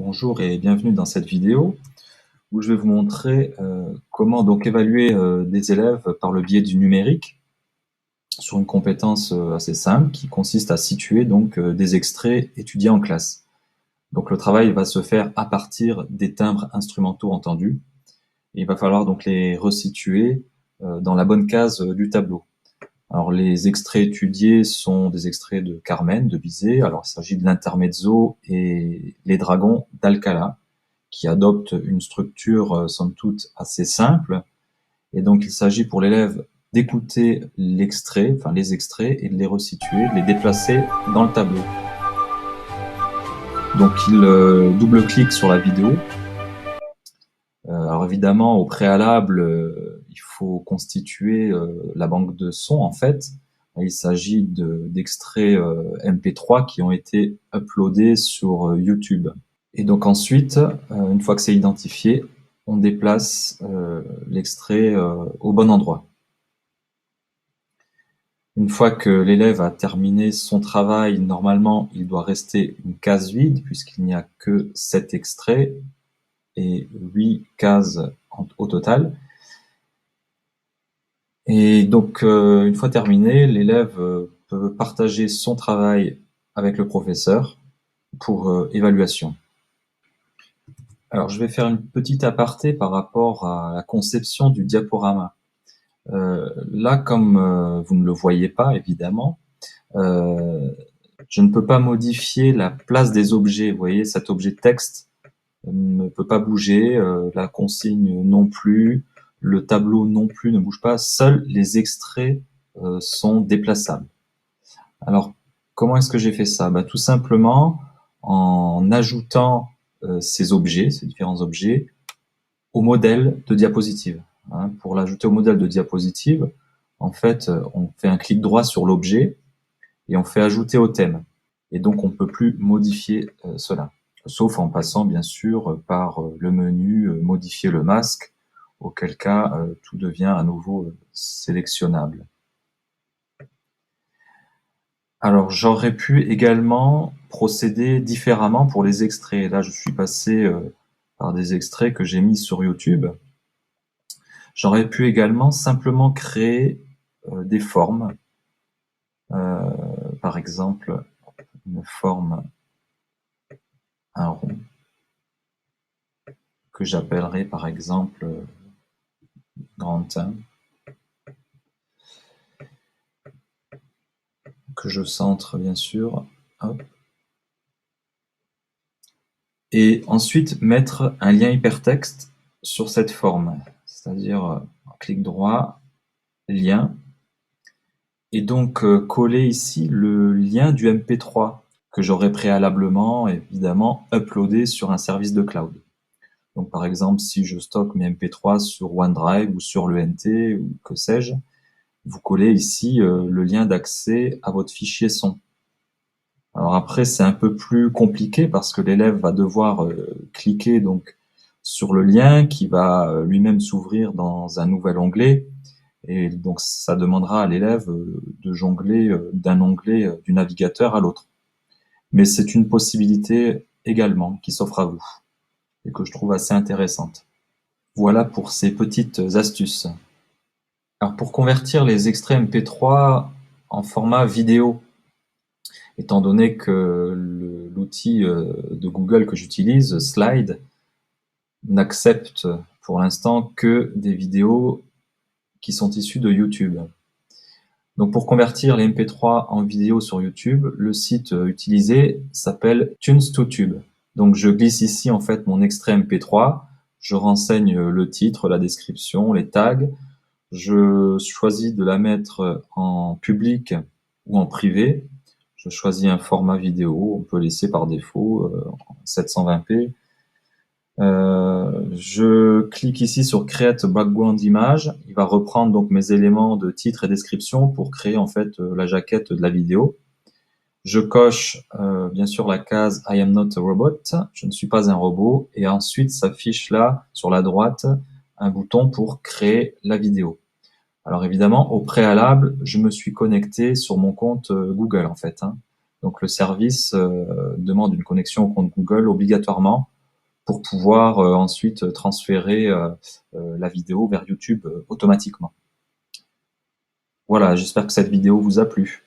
Bonjour et bienvenue dans cette vidéo où je vais vous montrer comment donc évaluer des élèves par le biais du numérique sur une compétence assez simple qui consiste à situer donc des extraits étudiés en classe. Donc le travail va se faire à partir des timbres instrumentaux entendus. Et il va falloir donc les resituer dans la bonne case du tableau. Alors les extraits étudiés sont des extraits de Carmen, de Bizet. Alors il s'agit de l'Intermezzo et les Dragons d'Alcala, qui adoptent une structure somme toute assez simple. Et donc il s'agit pour l'élève d'écouter l'extrait, enfin les extraits, et de les resituer, de les déplacer dans le tableau. Donc il double-clique sur la vidéo. Alors évidemment, au préalable, il faut constituer la banque de sons en fait. Il s'agit d'extraits MP3 qui ont été uploadés sur YouTube. Et donc ensuite, une fois que c'est identifié, on déplace l'extrait au bon endroit. Une fois que l'élève a terminé son travail, normalement, il doit rester une case vide puisqu'il n'y a que 7 extraits et 8 cases au total. Et donc, une fois terminé, l'élève peut partager son travail avec le professeur pour évaluation. Alors, je vais faire une petite aparté par rapport à la conception du diaporama. Là, comme vous ne le voyez pas, évidemment, je ne peux pas modifier la place des objets. Vous voyez, cet objet texte ne peut pas bouger, la consigne non plus, le tableau non plus ne bouge pas. Seuls les extraits sont déplaçables. Alors, comment est-ce que j'ai fait ça? Tout simplement en ajoutant ces objets, ces différents objets, au modèle de diapositive. Pour l'ajouter au modèle de diapositive, en fait, on fait un clic droit sur l'objet et on fait ajouter au thème. Et donc, on ne peut plus modifier cela, sauf en passant, bien sûr, par le menu modifier le masque, auquel cas, tout devient à nouveau sélectionnable. Alors, j'aurais pu également procéder différemment pour les extraits. Là, je suis passé par des extraits que j'ai mis sur YouTube. J'aurais pu également simplement créer des formes. Par exemple, une forme, un rond, que j'appellerai par exemple grand 1, que je centre bien sûr. Hop. Et ensuite mettre un lien hypertexte sur cette forme, c'est-à-dire clic droit, lien, et donc coller ici le lien du MP3 que j'aurais préalablement, évidemment, uploadé sur un service de cloud. Donc par exemple, si je stocke mes MP3 sur OneDrive ou sur l'ENT ou que sais-je, vous collez ici le lien d'accès à votre fichier son. Alors après, c'est un peu plus compliqué parce que l'élève va devoir cliquer donc sur le lien qui va lui-même s'ouvrir dans un nouvel onglet. Et donc, ça demandera à l'élève de jongler d'un onglet du navigateur à l'autre. Mais c'est une possibilité également qui s'offre à vous et que je trouve assez intéressante. Voilà pour ces petites astuces. Alors, pour convertir les extraits MP3 en format vidéo, étant donné que l'outil de Google que j'utilise, Slide, n'accepte pour l'instant que des vidéos qui sont issues de YouTube. Donc pour convertir les MP3 en vidéo sur YouTube, le site utilisé s'appelle Tunes2Tube. Donc je glisse ici en fait mon extrait MP3, je renseigne le titre, la description, les tags, je choisis de la mettre en public ou en privé, je choisis un format vidéo, on peut laisser par défaut en 720p. Je clique ici sur Create Background Image. Il va reprendre donc mes éléments de titre et description pour créer en fait la jaquette de la vidéo. Je coche bien sûr la case I am not a robot, je ne suis pas un robot, et ensuite s'affiche là sur la droite un bouton pour créer la vidéo. Alors évidemment, au préalable, je me suis connecté sur mon compte Google en fait. Donc le service demande une connexion au compte Google obligatoirement pour pouvoir ensuite transférer la vidéo vers YouTube automatiquement. Voilà, j'espère que cette vidéo vous a plu.